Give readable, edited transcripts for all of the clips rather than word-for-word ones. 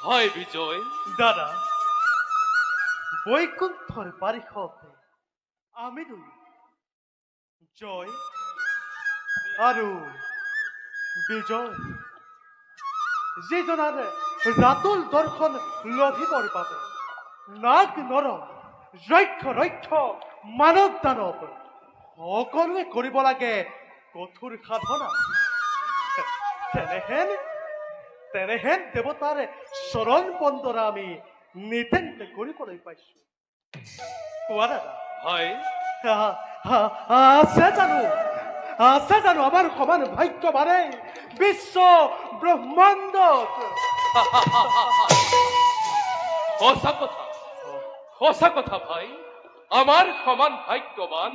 হয় বিজয় দাদা বৈকুণ্ঠৰ বাৰিশতে আমি দুই জয় আৰু বিজয় যিজনাৰ ৰাতুল দৰ্শন লভিবৰ বাবে নাগ নৰ যক্ষ ৰক্ষ মানৱ দানৱ সকলোৱে কৰিব লাগে কঠোৰ সাধনা তেনেহেন দেৱতাৰ চৰণ বন্দনা আমি নিতেন্তে কৰিবলৈ পাইছো কোৱা দাদা হয় আছে জানো আমাৰ সমান ভাগ্যৱানে বিশ্ব ব্ৰহ্মাণ্ড সঁচা কথা ভাই আমার সমান ভাগ্যবান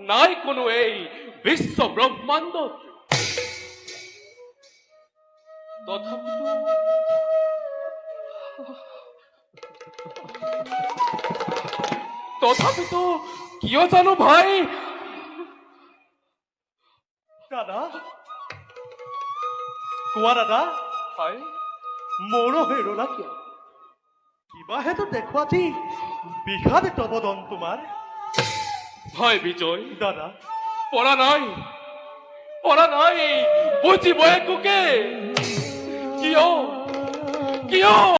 নাই কোনো এই বিশ্ব ব্রহ্মাণ্ড তথাপিতো কিয় জানো ভাই দাদা কোৱা দাদা হয় মোৰো হেৰুলা কিয় কিবা হেতু দেখুৱাতি বিষাদিত বদন তোমাৰ হয় বিজয় দাদা পড়া নাই বুঝিব একোকে কিয়